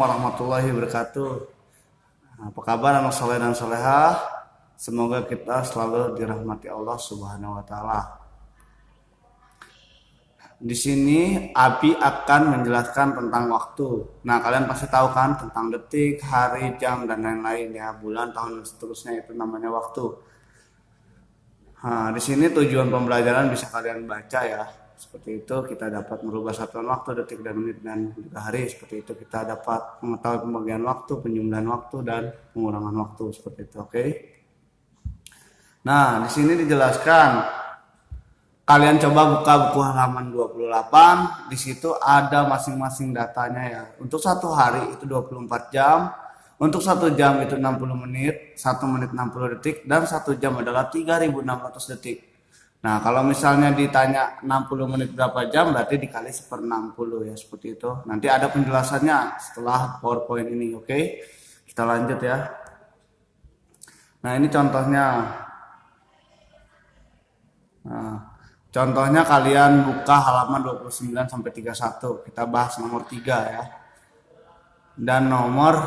Warahmatullahi wabarakatuh. Apa kabar anak soleh dan solehah? Semoga kita selalu dirahmati Allah Subhanahu wa taala. Di sini Abi akan menjelaskan tentang waktu. Nah, kalian pasti tahu kan tentang detik, hari, jam dan lain-lain ya, bulan, tahun dan seterusnya, itu namanya waktu. Nah, di sini tujuan pembelajaran bisa kalian baca ya. Seperti itu kita dapat merubah satuan waktu, detik dan menit dan juga hari. Seperti itu kita dapat mengetahui pembagian waktu, penjumlahan waktu dan pengurangan waktu seperti itu. Oke. Nah, di sini dijelaskan. Kalian coba buka buku halaman 28. Di situ ada masing-masing datanya ya. Untuk satu hari itu 24 jam. Untuk 1 jam itu 60 menit, 1 menit 60 detik, dan 1 jam adalah 3.600 detik. Nah, kalau misalnya ditanya 60 menit berapa jam, berarti dikali 1/60 ya, seperti itu. Nanti ada penjelasannya setelah PowerPoint ini, oke? Kita lanjut ya. Nah, ini contohnya. Nah, contohnya kalian buka halaman 29 sampai 31. Kita bahas nomor 3 ya. Dan nomor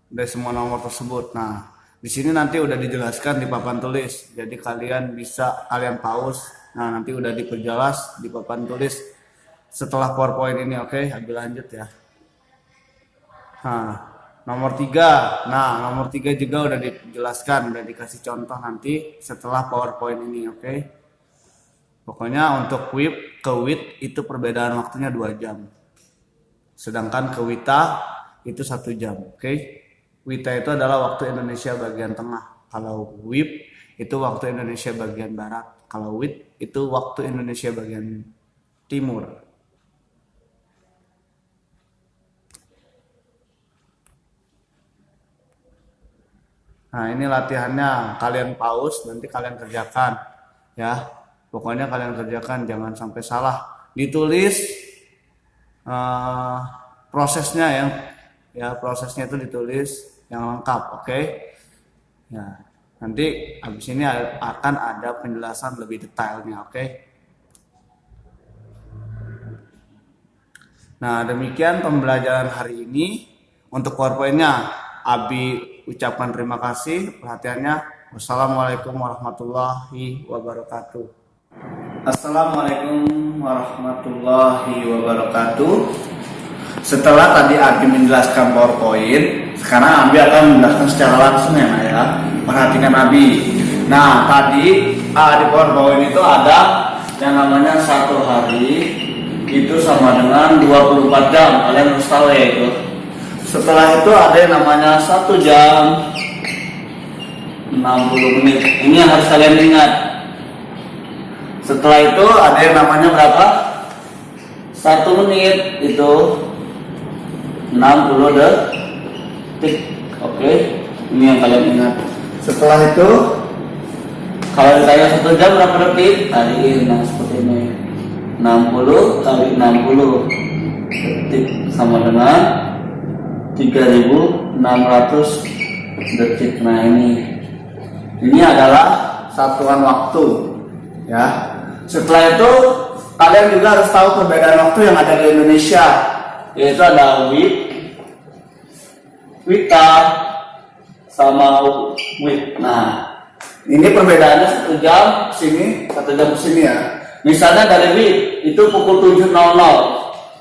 dari semua nomor tersebut. Nah, di sini nanti udah dijelaskan di papan tulis. Jadi kalian pause. Nah, nanti udah diperjelas di papan tulis setelah PowerPoint ini, oke? Ambil lanjut ya. Nah, nomor 3. Nah, nomor 3 juga udah dijelaskan, udah dikasih contoh nanti setelah PowerPoint ini, oke? Pokoknya untuk WIP ke WIT itu perbedaan waktunya 2 jam. Sedangkan ke WITA itu 1 jam, oke? WITA itu adalah waktu Indonesia bagian tengah. Kalau WIP itu waktu Indonesia bagian barat. Kalau WIT itu waktu Indonesia bagian timur. Nah, ini latihannya. Kalian pause, nanti kalian kerjakan. Ya, pokoknya kalian kerjakan, jangan sampai salah. Ditulis prosesnya ya prosesnya itu ditulis yang lengkap, oke? Ya, nanti habis ini akan ada penjelasan lebih detailnya, oke? Nah, demikian pembelajaran hari ini. Untuk PowerPoint-nya, Abi ucapkan terima kasih perhatiannya. Wassalamualaikum warahmatullahi wabarakatuh. Assalamualaikum warahmatullahi wabarakatuh. Setelah tadi Abi menjelaskan PowerPoint, sekarang Abi akan menjelaskan secara langsung ya. Perhatikan Abi. Nah, tadi di PowerPoint itu ada yang namanya 1 hari itu sama dengan 24 jam. Kalian harus tahu ya itu. Setelah itu ada yang namanya 1 jam 60 menit. Ini yang harus kalian ingat. Setelah itu ada yang namanya berapa? 1 menit itu 60 detik. Oke, ini yang kalian ingat. Setelah itu kalau ditanya 1 jam berapa detik? Kaliin seperti ini. 60 kali 60 detik sama dengan 3.600 detik. Nah, ini adalah satuan waktu ya. Setelah itu kalian juga harus tahu perbedaan waktu yang ada di Indonesia, yaitu ada WIB, WITA, sama WIT. Nah, ini perbedaannya 1 jam sini, 1 jam sini ya. Misalnya dari WIB itu pukul 7.00,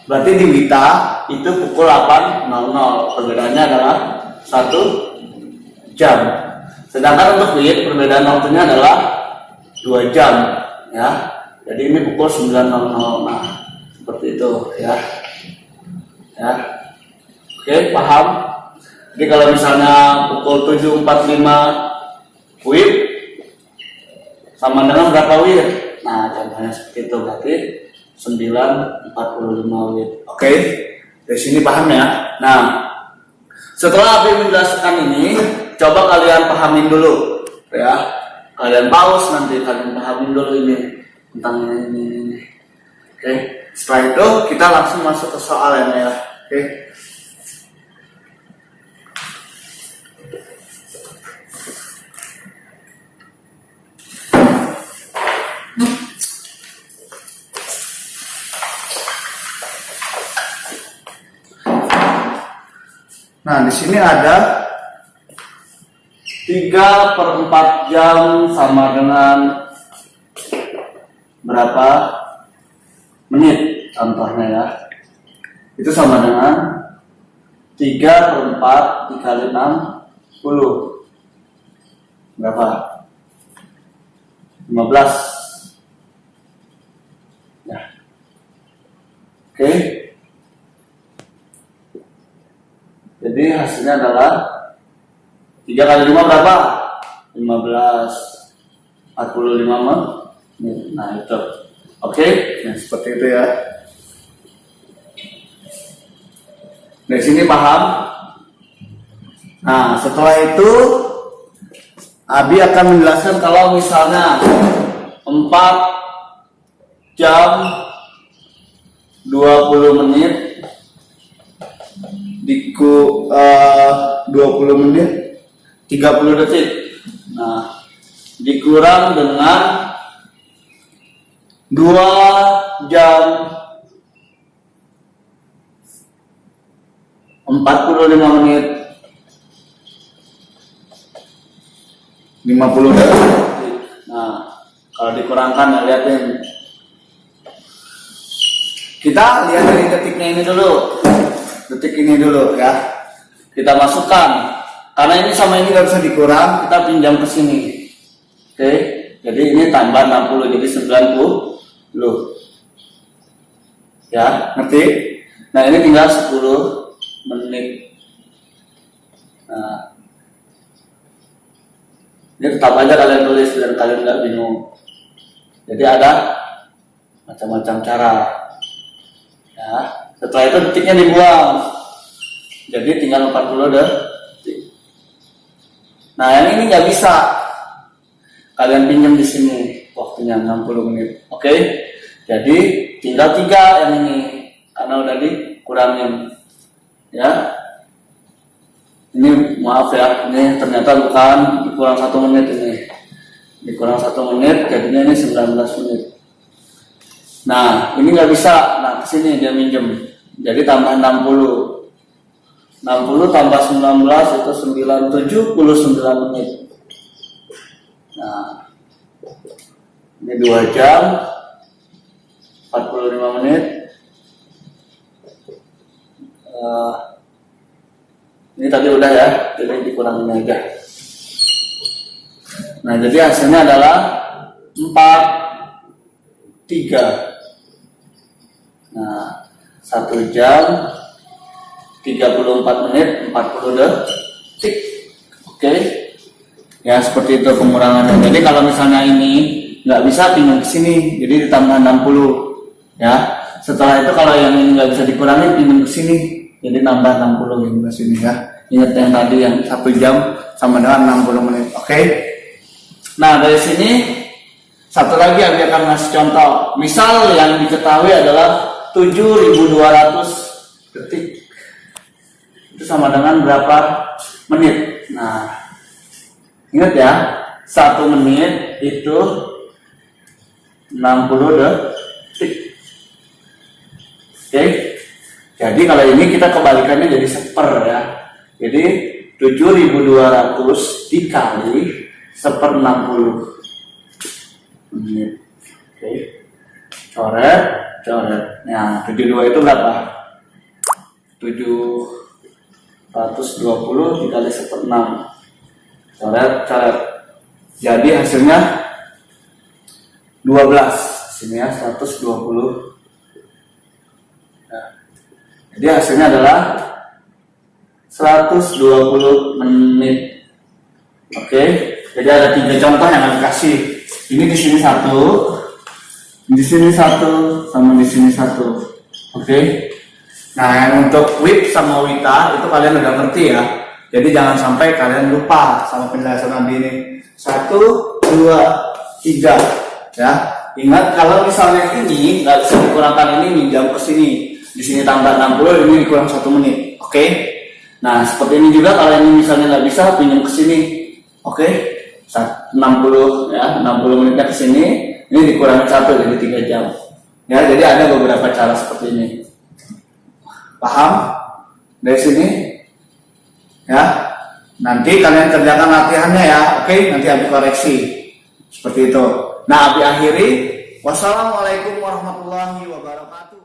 berarti di WITA itu pukul 8.00. Perbedaannya adalah 1 jam. Sedangkan untuk WIT perbedaan waktunya adalah 2 jam ya. Jadi ini pukul 9.00. Nah, seperti itu ya. Ya. Oke, paham? Jadi kalau misalnya pukul 7.45 WIB sama dengan berapa WIB? Nah, contohnya seperti itu, berarti 9.45 WIB. Oke, dari sini paham ya? Nah, setelah Abi menjelaskan ini, coba kalian pahamin dulu ya. Kalian pause, nanti kalian pahamin dulu ini tentang ini. Oke, setelah itu kita langsung masuk ke soalnya ya. Oke. Nah, di sini ada 3/4 jam sama dengan berapa menit contohnya ya. Itu sama dengan 3/4 dikali 60. Berapa? 15. Ya. Oke. Jadi hasilnya adalah 3 kali 5 berapa? 15. 45 menit. Nah itu. Oke. Nah seperti itu ya. Dari sini paham? Nah setelah itu Abi akan menjelaskan kalau misalnya 4 jam 20 menit 20 menit 30 detik. Nah, dikurang dengan 2 jam 45 menit 50 detik. Nah, kalau dikurangkan ya lihatin. Kita lihat dari detiknya ini dulu. Detik ini dulu ya. Kita masukkan. Karena ini sama ini nggak bisa dikurang, kita pinjam ke sini. Oke. Jadi ini tambah 60 jadi 90. Ya, ngerti? Nah, ini tinggal 10 menit. Nah, ini tetap aja kalian tulis dan kalian nggak bingung. Jadi ada macam-macam cara. Ya, setelah itu detiknya dibuang. Jadi tinggal 40 detik. Nah, yang ini nggak bisa. Kalian pinjam di sini waktunya 60 menit. Oke? Jadi tinggal 3 yang ini karena udah dikurangin. Ya. Ini maaf ya, ini ternyata bukan dikurang 1 menit ini. Dikurang 1 menit, jadinya ini 19 menit. Nah, ini nggak bisa. Nah, kesini dia minjem. Jadi tambah 60. 60 tambah 19 itu 79 menit. Nah, ini 2 jam 45 menit. Ini tadi udah ya, jadi dikurangin aja. Nah, jadi hasilnya adalah 43. Nah, 1 jam 34 menit 40 detik. Oke. Ya, seperti itu pengurangannya. Jadi kalau misalnya ini nggak bisa pinjam ke sini, jadi ditambah 60. Ya. Setelah itu kalau yang ini nggak bisa dikurangi pinjam ke sini, jadi nambah 60 yang ke sini ya. Ingat yang tadi yang 1 jam sama dengan 60 menit. Oke. Nah, dari sini satu lagi Abi akan ngasih contoh. Misal yang diketahui adalah 7.200 detik. Itu sama dengan berapa menit? Nah, ingat ya, 1 menit itu 60 detik. Oke. Jadi kalau ini kita kebalikannya jadi 1/4 ya. Jadi 7.200 dikali 1/60 menit. Oke. Coret. Nah, 72 itu berapa? 720 dikali 1/6. Coret. Jadi hasilnya 12. Sini ya 120. Nah, jadi hasilnya adalah 120 menit. Oke. Jadi ada 3 contoh yang aku kasih. Ini di sini 1, di sini 1, sama di sini 1. Oke. Nah, yang untuk WIP sama WITA itu kalian udah ngerti ya. Jadi jangan sampai kalian lupa sama penjelasan Abi ini. 1, 2, 3 ya. Ingat kalau misalnya ini nggak bisa dikurangkan, ini minjam ke sini. Di sini tambah 60, ini dikurang 1 menit. Oke. Nah, seperti ini juga kalau ini misalnya nggak bisa pinjam ke sini. Oke. 60 ya, 60 menitnya ke sini, ini dikurangi 1 jadi 3 jam. Ya, jadi ada beberapa cara seperti ini. Paham? Dari sini Ya, nanti kalian kerjakan latihannya ya, oke? Nanti Abi koreksi seperti itu. Nah, Abi akhiri. Wassalamualaikum warahmatullahi wabarakatuh.